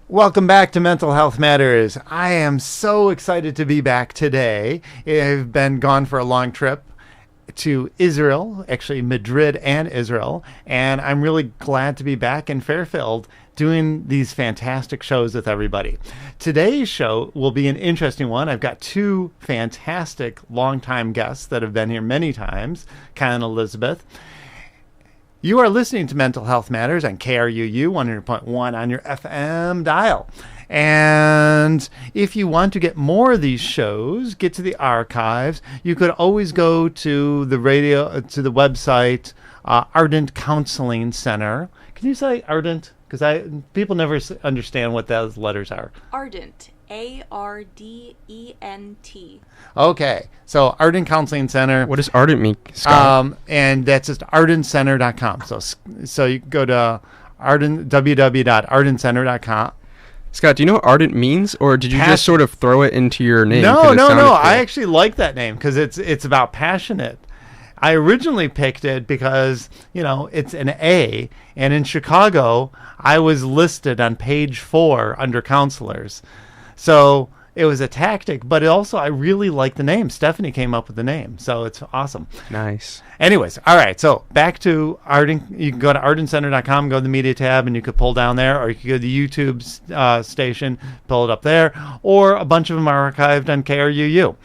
Welcome back to Mental Health Matters. I am so excited to be back today. I've been gone for a long trip to Israel, actually Madrid and Israel, and I'm really glad to be back in Fairfield doing these fantastic shows with everybody. Today's show will be an interesting one. I've got two fantastic longtime guests that have been here many times, Kyle and Elizabeth. You are listening to Mental Health Matters on KRUU 100.1 on your FM dial. And if you want to get more of these shows, get to the archives, you could always go to the website, Ardent Counseling Center. Can you say Ardent? Because people never understand what those letters are. Ardent. Ardent. Okay, so Ardent Counseling Center. What does Ardent mean, Scott? And that's just ardentcenter.com. So you go to www.ardentcenter.com. Scott, do you know what Ardent means, or did you just sort of throw it into your name? No. I actually like that name because it's about passionate. I originally picked it because, it's an A, and in Chicago, I was listed on page 4 under counselors. So it was a tactic, but I really like the name. Stephanie came up with the name, so it's awesome. Nice. Anyways, all right, so back to Ardent. You can go to ardentcenter.com, go to the media tab, and you could pull down there, or you could go to the YouTube station, pull it up there, or a bunch of them are archived on KRUU.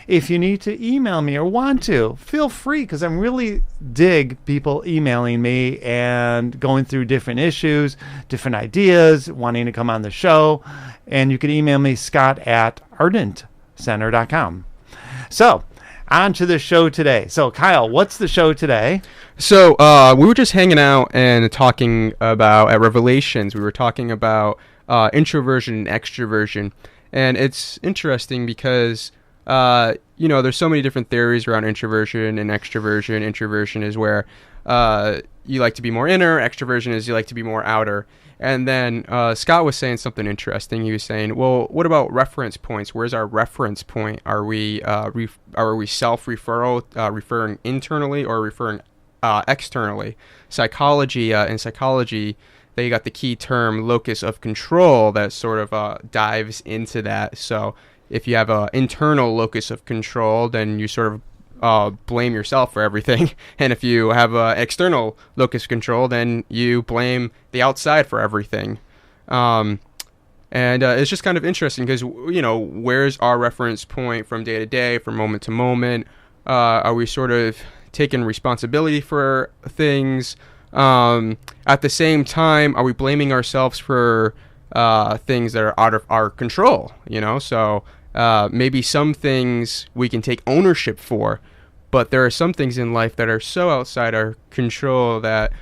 If you need to email me or want to, feel free, because I'm really dig people emailing me and going through different issues, different ideas, wanting to come on the show. And you can email me, scott@ardentcenter.com. So, on to the show today. So, Kyle, what's the show today? So, we were just hanging out and talking about, at Revelations, we were talking about introversion and extroversion. And it's interesting because... there's so many different theories around introversion and extroversion. Introversion is where you like to be more inner. Extroversion is you like to be more outer. And then Scott was saying something interesting. He was saying, well, what about reference points? Where's our reference point? Are we self-referral, referring internally or referring externally? In psychology, they got the key term locus of control that sort of dives into that. So if you have an internal locus of control, then you sort of blame yourself for everything. And if you have an external locus of control, then you blame the outside for everything. And it's just kind of interesting because, where's our reference point from day to day, from moment to moment? Are we sort of taking responsibility for things? At the same time, are we blaming ourselves for things that are out of our control? So... maybe some things we can take ownership for, but there are some things in life that are so outside our control that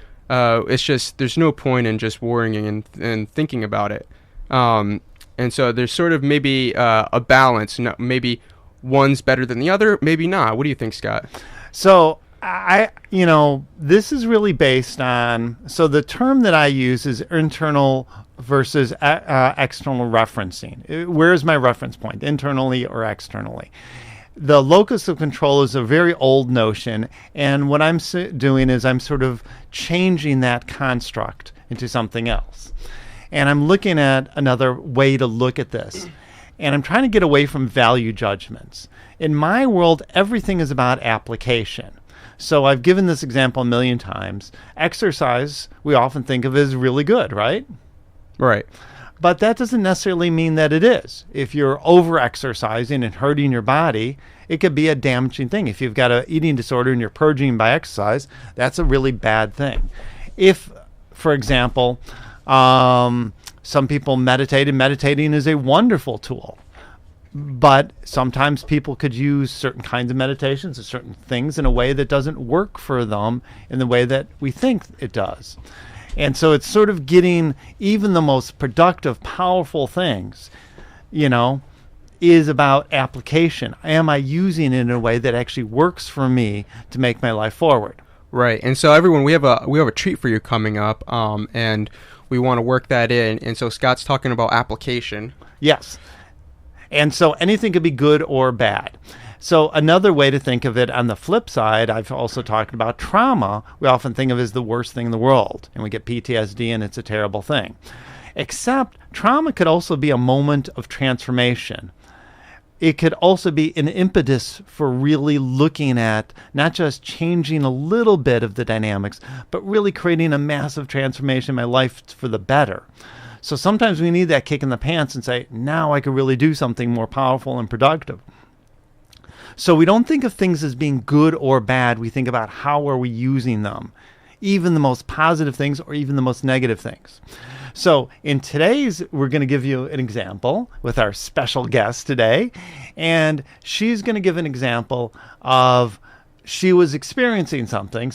it's just there's no point in just worrying and thinking about it. And so there's sort of maybe a balance. Maybe one's better than the other, maybe not. What do you think, Scott? So this is really based on, so the term that I use is internal versus external referencing. Where's my reference point, internally or externally? The locus of control is a very old notion, and what I'm doing is I'm sort of changing that construct into something else. And I'm looking at another way to look at this. And I'm trying to get away from value judgments. In my world, everything is about application. So I've given this example a million times. Exercise, we often think of as really good, right? Right. But that doesn't necessarily mean that it is. If you're over-exercising and hurting your body, it could be a damaging thing. If you've got an eating disorder and you're purging by exercise, that's a really bad thing. If, for example, some people meditate, and meditating is a wonderful tool. But sometimes people could use certain kinds of meditations or certain things in a way that doesn't work for them in the way that we think it does. And so it's sort of getting even the most productive, powerful things, is about application. Am I using it in a way that actually works for me to make my life forward? Right. And so everyone, we have a treat for you coming up, and we want to work that in. And so Scott's talking about application. Yes. And so anything could be good or bad. So another way to think of it on the flip side, I've also talked about trauma. We often think of it as the worst thing in the world, and we get PTSD, and it's a terrible thing. Except trauma could also be a moment of transformation. It could also be an impetus for really looking at not just changing a little bit of the dynamics, but really creating a massive transformation in my life for the better. So sometimes we need that kick in the pants and say, now I could really do something more powerful and productive. So we don't think of things as being good or bad. We think about how are we using them, even the most positive things or even the most negative things. So in today's, we're going to give you an example with our special guest today. And she's going to give an example of she was experiencing something.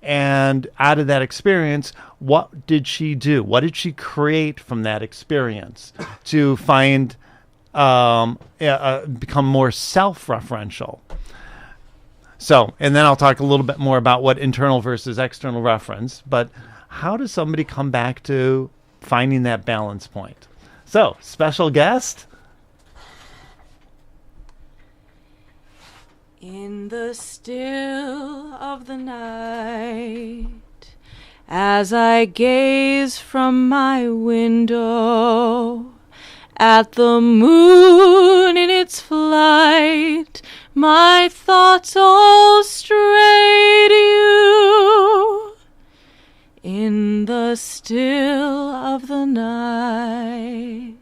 And out of that experience, what did she do? What did she create from that experience to find, become more self-referential? So, and then I'll talk a little bit more about what internal versus external reference, but how does somebody come back to finding that balance point? So, special guest. In the still of the night, as I gaze from my window at the moon in its flight, my thoughts all stray to you. In the still of the night,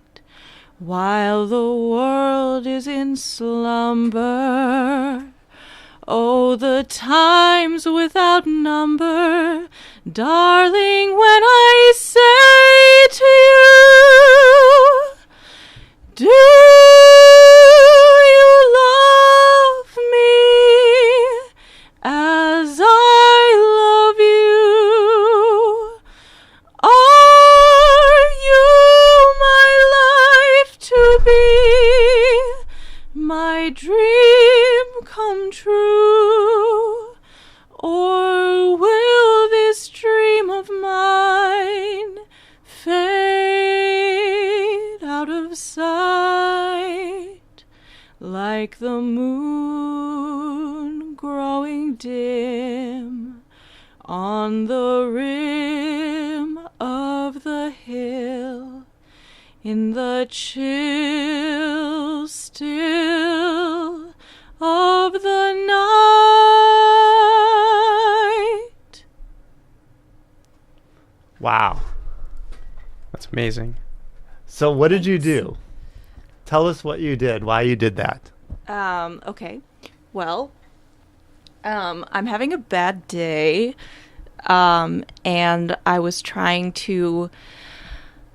while the world is in slumber, oh, the times without number, darling, when I say to you, do you love me as I love you? Are you my life to be, my dream come true? Or will this dream of mine fade out of sight like the moon growing dim on the rim of the hill, in the chill still of the night? Wow. That's amazing. So what did you do? Tell us what you did, why you did that. Okay. Well, I'm having a bad day, and I was trying to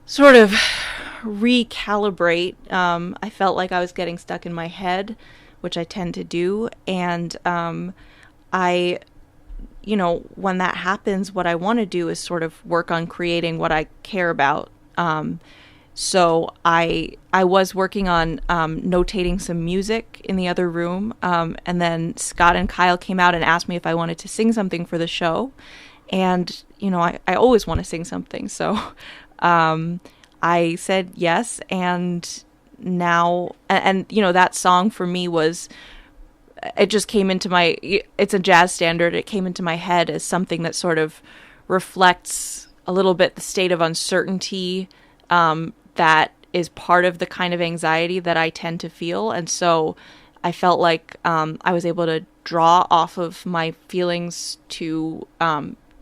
sort of recalibrate. I felt like I was getting stuck in my head, which I tend to do, and when that happens, what I want to do is sort of work on creating what I care about. So I was working on notating some music in the other room, and then Scott and Kyle came out and asked me if I wanted to sing something for the show. And, I always want to sing something. So I said yes, and now, and that song for me was, it just came into it's a jazz standard. It came into my head as something that sort of reflects a little bit the state of uncertainty that is part of the kind of anxiety that I tend to feel. And so I felt like I was able to draw off of my feelings to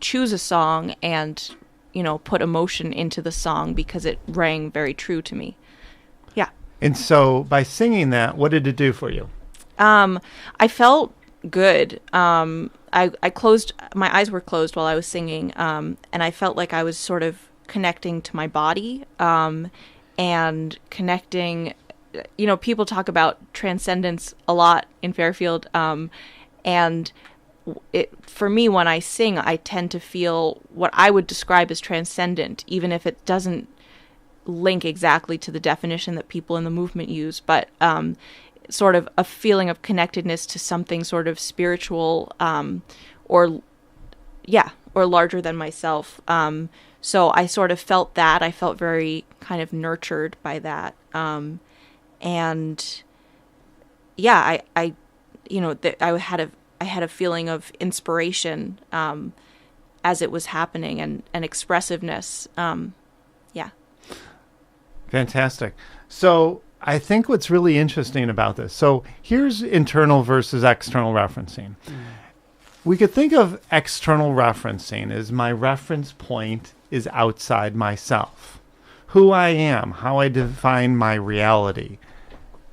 choose a song and, put emotion into the song because it rang very true to me. Yeah. And so by singing that, what did it do for you? I felt good. I closed, my eyes were closed while I was singing, and I felt like I was sort of connecting to my body, and connecting, people talk about transcendence a lot in Fairfield, and for me, when I sing, I tend to feel what I would describe as transcendent, even if it doesn't link exactly to the definition that people in the movement use, but sort of a feeling of connectedness to something sort of spiritual, or larger than myself. So I sort of felt that. I felt very kind of nurtured by that. And yeah, I had a feeling of inspiration as it was happening, and expressiveness. Yeah. Fantastic. So I think what's really interesting about this, so here's internal versus external referencing. We could think of external referencing as my reference point is outside myself. Who I am, how I define my reality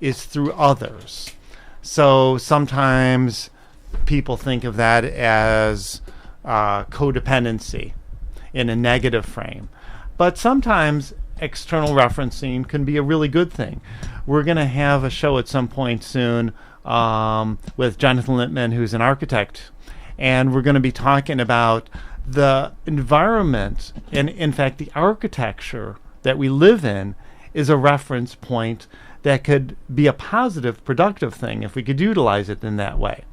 is through others. So sometimes people think of that as codependency in a negative frame. But sometimes external referencing can be a really good thing. We're going to have a show at some point soon with Jonathan Littman, who's an architect, and we're going to be talking about the environment, and in fact the architecture that we live in is a reference point that could be a positive, productive thing if we could utilize it in that way.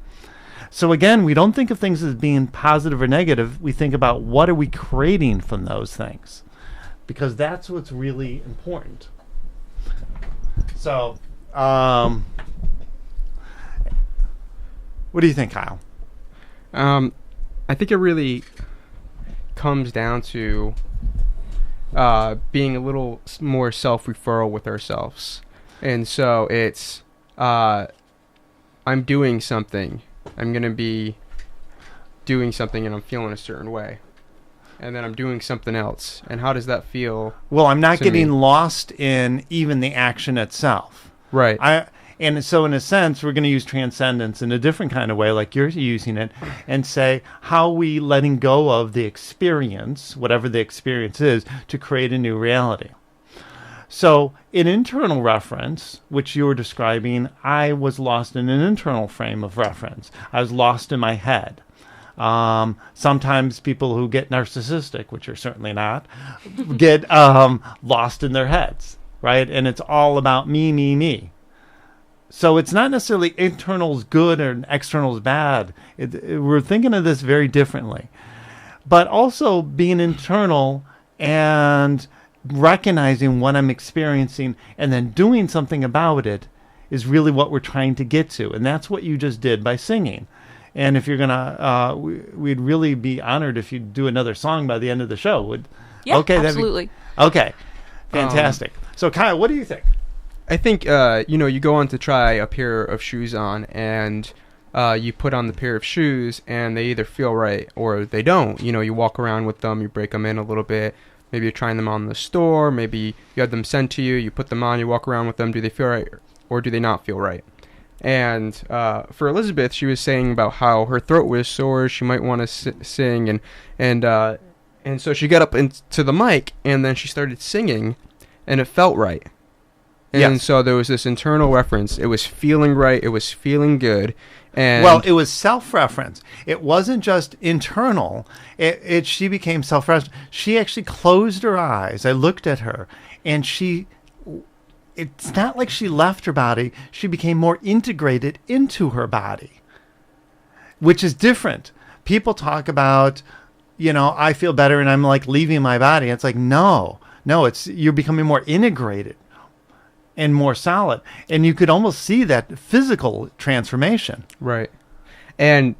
So again, we don't think of things as being positive or negative. We think about what are we creating from those things, because that's what's really important. So, what do you think, Kyle? I think it really comes down to being a little more self-referral with ourselves. And so it's, I'm doing something. I'm going to be doing something and I'm feeling a certain way. And then I'm doing something else. And how does that feel? Well, I'm not getting me? lost in even the action itself. Right. And so in a sense, we're going to use transcendence in a different kind of way, like you're using it, and say, how are we letting go of the experience, whatever the experience is, to create a new reality? So in internal reference, which you were describing, I was lost in an internal frame of reference. I was lost in my head. Sometimes people who get narcissistic, which are certainly not, get lost in their heads, right? And it's all about me, me, me. So it's not necessarily internal's good and external's bad. We're thinking of this very differently. But also being internal and recognizing what I'm experiencing and then doing something about it is really what we're trying to get to. And that's what you just did by singing. And if you're going to, we'd really be honored if you do another song by the end of the show. Yeah, okay, absolutely. Okay, fantastic. So Kyle, what do you think? I think, you go on to try a pair of shoes on, and you put on the pair of shoes, and they either feel right or they don't. You walk around with them, you break them in a little bit. Maybe you're trying them on in the store. Maybe you have them sent to you. You put them on, you walk around with them. Do they feel right or do they not feel right? And for Elizabeth, she was saying about how her throat was sore. She might want to sing, and so she got up into the mic, and then she started singing, and it felt right. And Yes. so there was this internal reference. It was feeling right. It was feeling good. And Well, it was self-reference. It wasn't just internal. She became self-reference. She actually closed her eyes. I looked at her, and it's not like she left her body. She became more integrated into her body, which is different. People talk about, I feel better and I'm like leaving my body. It's like, no, you're becoming more integrated and more solid. And you could almost see that physical transformation. Right. And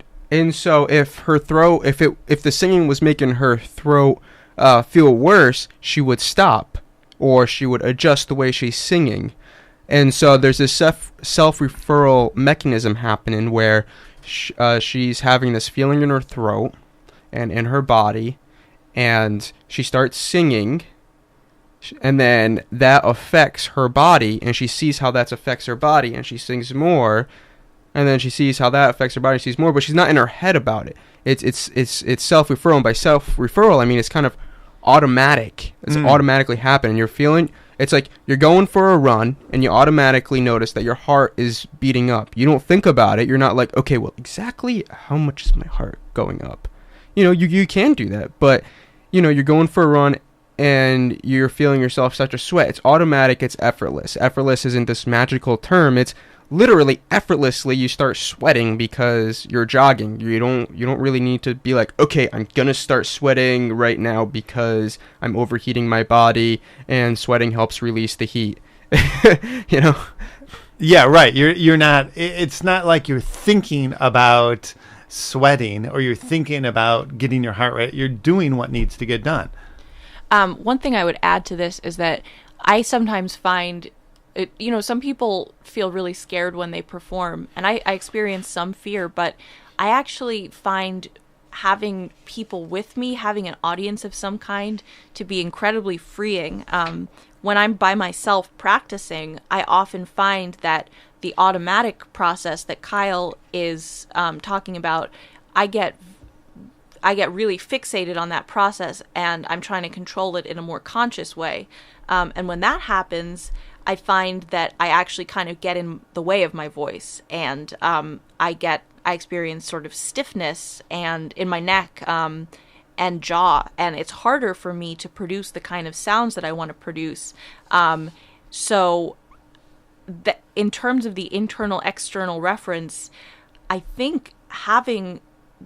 so if the singing was making her throat feel worse, she would stop, or she would adjust the way she's singing. And so there's this self-referral mechanism happening where she's having this feeling in her throat and in her body, and she starts singing, and then that affects her body, and she sees how that affects her body, and she sings more, and then she sees how that affects her body, she sees more, but she's not in her head about it. It's self-referral, and by self-referral, I mean it's kind of automatic. It's automatically happening. You're feeling, it's like you're going for a run, and you automatically notice that your heart is beating up. You don't think about it. You're not like, okay, well, exactly how much is my heart going up? You can do that, but, you're going for a run, and you're feeling yourself start to sweat. It's automatic. It's effortless. Effortless isn't this magical term. It's literally effortlessly you start sweating because you're jogging. You don't really need to be like, okay, I'm gonna start sweating right now because I'm overheating my body, and sweating helps release the heat. Yeah, right. You're not. It's not like you're thinking about sweating or you're thinking about getting your heart rate. You're doing what needs to get done. One thing I would add to this is that I sometimes find it, some people feel really scared when they perform, and I experience some fear, but I actually find having people with me, having an audience of some kind, to be incredibly freeing. When I'm by myself practicing, I often find that the automatic process that Kyle is talking about, I get really fixated on that process, and I'm trying to control it in a more conscious way. And when that happens, I find that I actually kind of get in the way of my voice, and I experience sort of stiffness and in my neck and jaw, and it's harder for me to produce the kind of sounds that I want to produce. So in terms of the internal external reference, I think having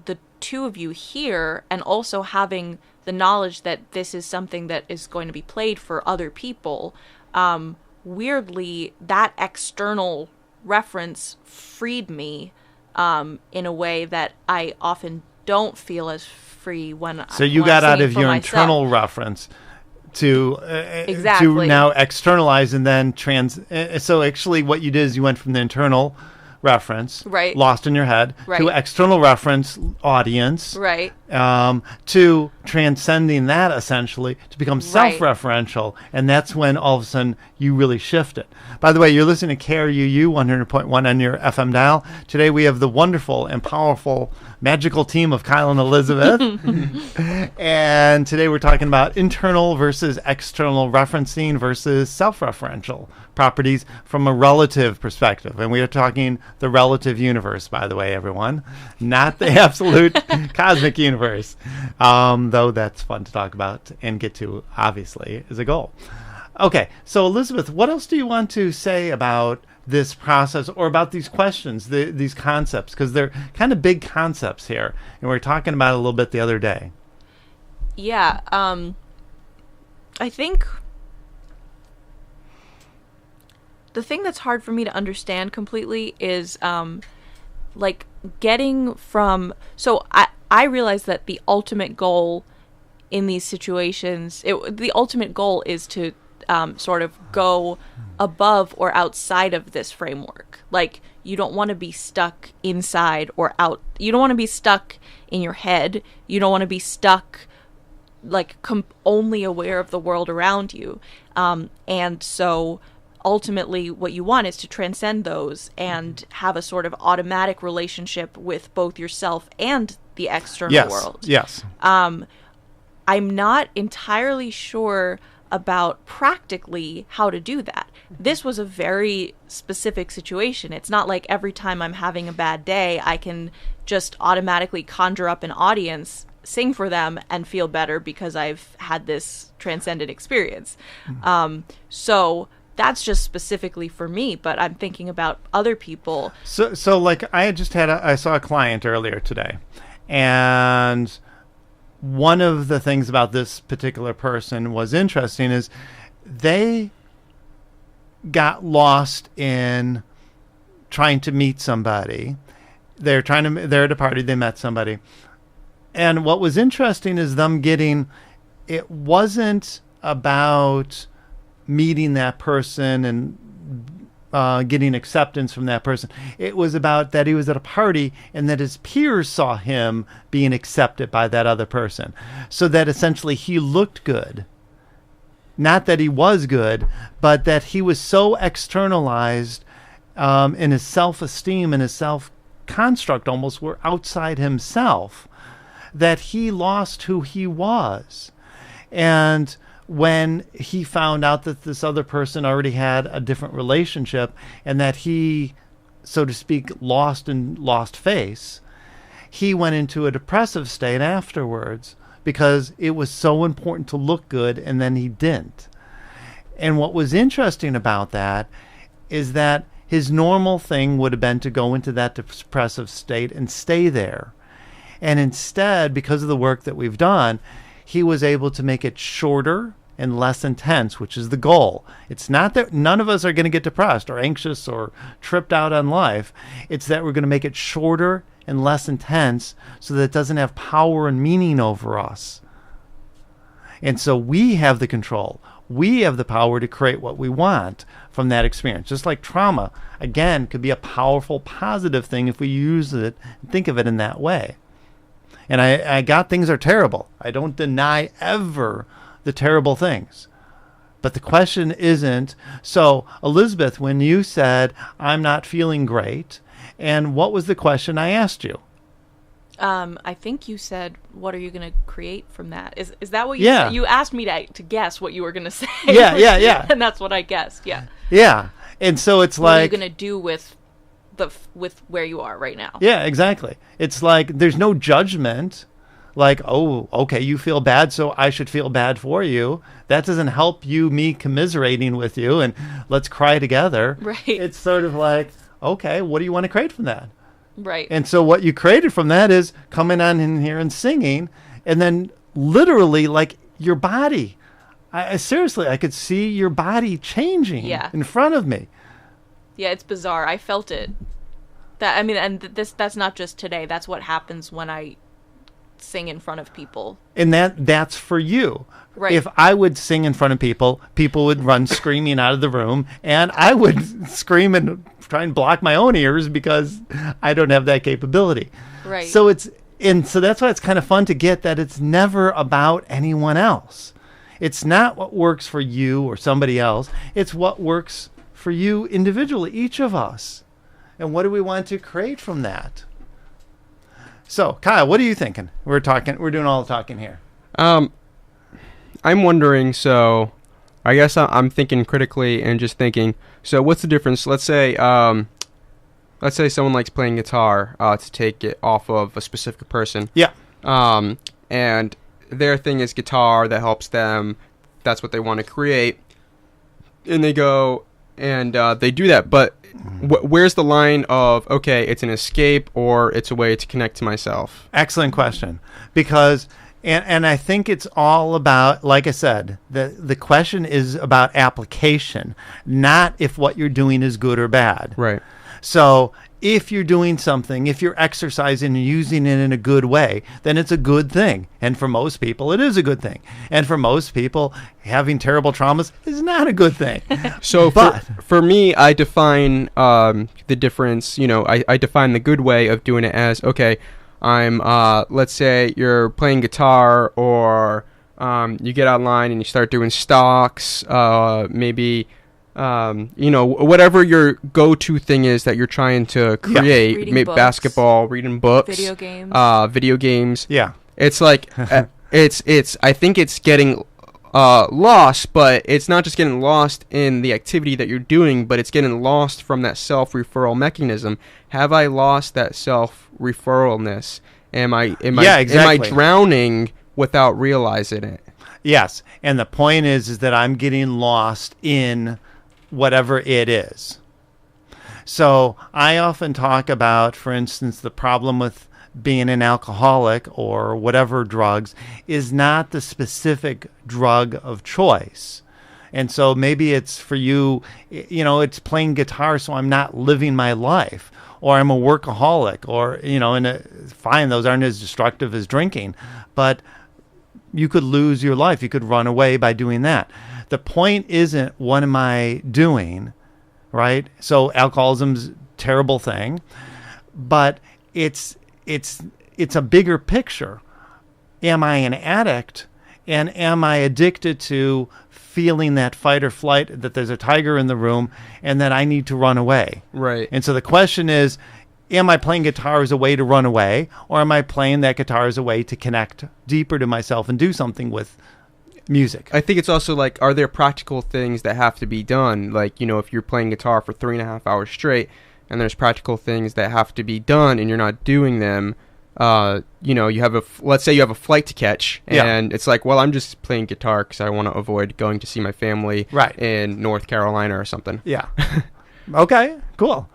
the two of you here, and also having the knowledge that this is something that is going to be played for other people, weirdly, that external reference freed me in a way that I often don't feel as free when. So you when got I'm out of singing for your myself. internal reference to Exactly. now externalize and then so actually what you did is you went from the internal reference, Right. lost in your head, to Right. external reference, audience, Right. to transcending that essentially to become Right. self-referential, and that's when all of a sudden you really shift it. By the way, you're listening to KRUU 100.1 on your FM dial. Today we have the wonderful and powerful magical team of Kyle and Elizabeth, and today we're talking about internal versus external referencing versus self-referential properties from a relative perspective. And we are talking the relative universe, by the way, everyone, not the absolute cosmic universe, though that's fun to talk about and get to, obviously, as a goal. Okay, so Elizabeth, what else do you want to say about this process or about these questions, these concepts? Because they're kind of big concepts here, and we were talking about it a little bit the other day. Yeah. I think the thing that's hard for me to understand completely is like getting from. So I realize that the ultimate goal in these situations, the ultimate goal is to sort of go above or outside of this framework. Like, you don't want to be stuck inside or out. You don't want to be stuck in your head. You don't want to be stuck like only aware of the world around you. And so ultimately what you want is to transcend those and have a sort of automatic relationship with both yourself and the external world. Yes. I'm not entirely sure about practically how to do that. This was a very specific situation. It's not like every time I'm having a bad day, I can just automatically conjure up an audience, sing for them, and feel better because I've had this transcendent experience. So that's just specifically for me, but I'm thinking about other people. So like I saw a client earlier today, and one of the things about this particular person was interesting is they got lost in trying to meet somebody. They're at a party, they met somebody. And what was interesting is it wasn't about meeting that person and getting acceptance from that person. It was about that he was at a party and that his peers saw him being accepted by that other person. So that essentially he looked good. Not that he was good, but that he was so externalized in his self-esteem and his self-construct almost were outside himself, that he lost who he was. And when he found out that this other person already had a different relationship and that he, so to speak, lost face, he went into a depressive state afterwards because it was so important to look good, and then he didn't. And what was interesting about that is that his normal thing would have been to go into that depressive state and stay there. And instead, because of the work that we've done, he was able to make it shorter and less intense, which is the goal. It's not that none of us are going to get depressed or anxious or tripped out on life. It's that we're going to make it shorter and less intense so that it doesn't have power and meaning over us. And so we have the control. we have the power to create what we want from that experience. Just like trauma, again, could be a powerful, positive thing if we use it and think of it in that way. And I got things are terrible. I don't deny ever the terrible things. But the question isn't, so Elizabeth, when you said, I'm not feeling great, and what was the question I asked you? I think you said, what are you going to create from that? Is that what you Yeah. said? You asked me to guess what you were going to say. Yeah. And that's what I guessed, yeah. Yeah. And so it's What are you like, going to do with where you are right now? yeah, exactly. It's like there's no judgment. Like, oh, okay, you feel bad, so I should feel bad for you. That doesn't help me commiserating with you and let's cry together. Right. It's sort of like, okay, what do you want to create from that? Right. And so what you created from that is coming on in here and singing, and then literally like your body. I seriously, I could see your body changing in front of me. Yeah, it's bizarre. I felt it. That's not just today. That's what happens when I sing in front of people. And that's for you. Right. If I would sing in front of people would run screaming out of the room, and I would scream and try and block my own ears because I don't have that capability. Right. So so that's why it's kind of fun to get that it's never about anyone else. It's not what works for you or somebody else. It's what works for you individually, each of us. And what do we want to create from that? So, Kyle, what are you thinking? We're doing all the talking here. I'm wondering, so I guess I'm thinking critically and just thinking, so what's the difference? Let's say someone likes playing guitar to take it off of a specific person. Yeah. And their thing is guitar that helps them. That's what they want to create. And they go and they do that. But where's the line of, okay, it's an escape or it's a way to connect to myself? Excellent question. Because, and I think it's all about, like I said, the question is about application, not if what you're doing is good or bad. Right. So if you're doing something, if you're exercising and using it in a good way, then it's a good thing. And for most people, it is a good thing. And for most people, having terrible traumas is not a good thing. So for me, I define the difference, I define the good way of doing it as, okay, I'm, let's say you're playing guitar or you get online and you start doing stocks, maybe... whatever your go-to thing is that you're trying to create, Reading maybe books, basketball, reading books, video games. Yeah. It's like, I think it's getting lost, but it's not just getting lost in the activity that you're doing, but it's getting lost from that self-referral mechanism. Have I lost that self-referralness? Am I drowning without realizing it? Yes. And the point is that I'm getting lost in whatever it is. So I often talk about, for instance, the problem with being an alcoholic or whatever drugs is not the specific drug of choice. And so maybe it's for you, it's playing guitar so I'm not living my life, or I'm a workaholic, or, fine, those aren't as destructive as drinking, but you could lose your life. You could run away by doing that. The point isn't what am I doing, right? So alcoholism's a terrible thing, but it's a bigger picture. Am I an addict, and am I addicted to feeling that fight or flight, that there's a tiger in the room and that I need to run away? Right. And so the question is, am I playing guitar as a way to run away, or am I playing that guitar as a way to connect deeper to myself and do something with music? I think it's also like, are there practical things that have to be done? Like, if you're playing guitar for 3.5 hours straight and there's practical things that have to be done and you're not doing them, you have let's say you have a flight to catch and it's like, well, I'm just playing guitar because I want to avoid going to see my family in North Carolina or something. Yeah. Okay, cool.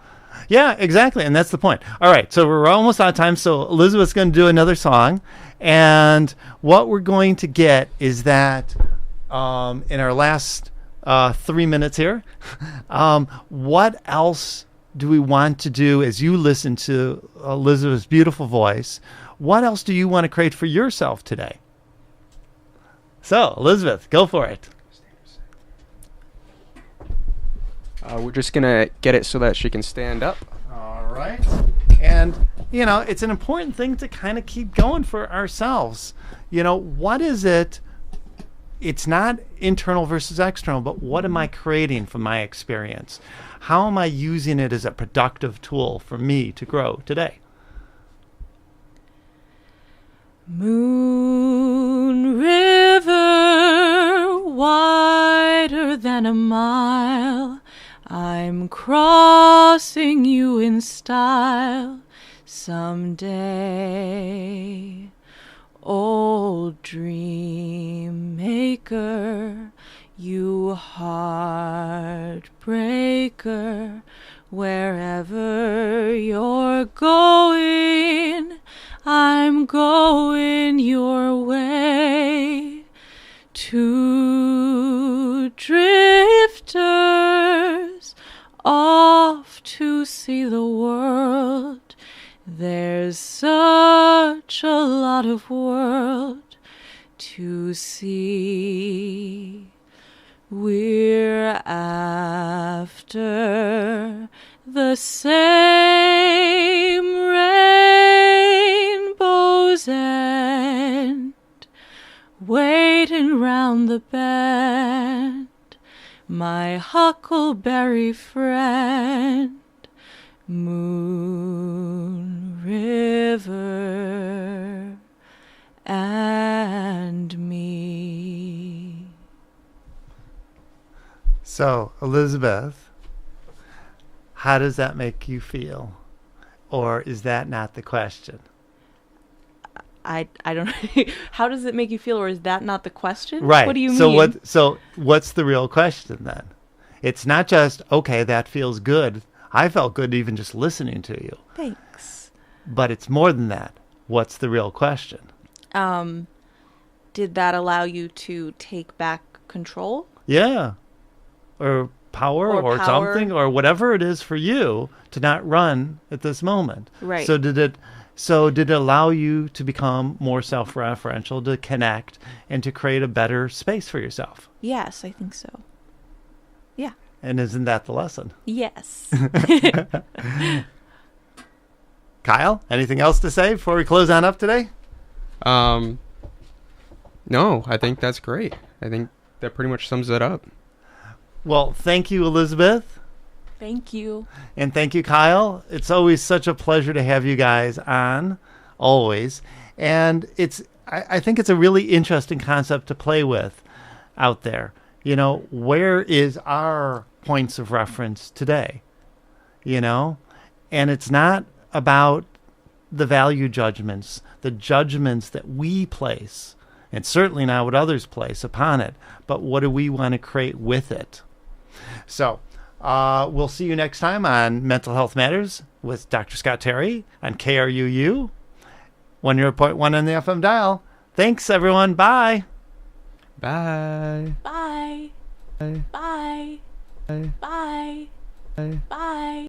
Yeah, exactly. And that's the point. All right. So we're almost out of time. So Elizabeth's going to do another song. And what we're going to get is that in our last 3 minutes here, what else do we want to do as you listen to Elizabeth's beautiful voice? What else do you want to create for yourself today? So, Elizabeth, go for it. We're just going to get it so that she can stand up. All right. And, it's an important thing to kind of keep going for ourselves. What is it? It's not internal versus external, but what am I creating from my experience? How am I using it as a productive tool for me to grow today? Moon River, wider than a mile, I'm crossing you in style someday. Old dream maker, you heartbreaker, wherever you're going, I'm going your way. Two drifters off to see the world. There's such a lot of world to see. We're after the same rainbow's end, waiting round the bend, my huckleberry friend. Moon River and me. So, Elizabeth, how does that make you feel? Or is that not the question? I don't know. How does it make you feel, or is that not the question? Right. What do you so mean? So what's the real question then? It's not just, okay, that feels good. I felt good even just listening to you. Thanks. But it's more than that. What's the real question? Did that allow you to take back control? Yeah. Or power or something or whatever it is for you to not run at this moment. Right. So did it allow you to become more self-referential, to connect, and to create a better space for yourself? Yes, I think so. Yeah. And isn't that the lesson? Yes. Kyle, anything else to say before we close on up today? No, I think that's great. I think that pretty much sums it up. Well, thank you, Elizabeth. Thank you. And thank you, Kyle. It's always such a pleasure to have you guys on, always. And I think it's a really interesting concept to play with out there. Where is our points of reference today? And it's not about the value judgments, the judgments that we place, and certainly not what others place upon it, but what do we want to create with it? So we'll see you next time on Mental Health Matters with Dr. Scott Terry on KRUU, 100.1 on the FM dial. Thanks, everyone. Bye. Bye. Bye. Bye. Bye. Bye. Bye. Bye. Bye.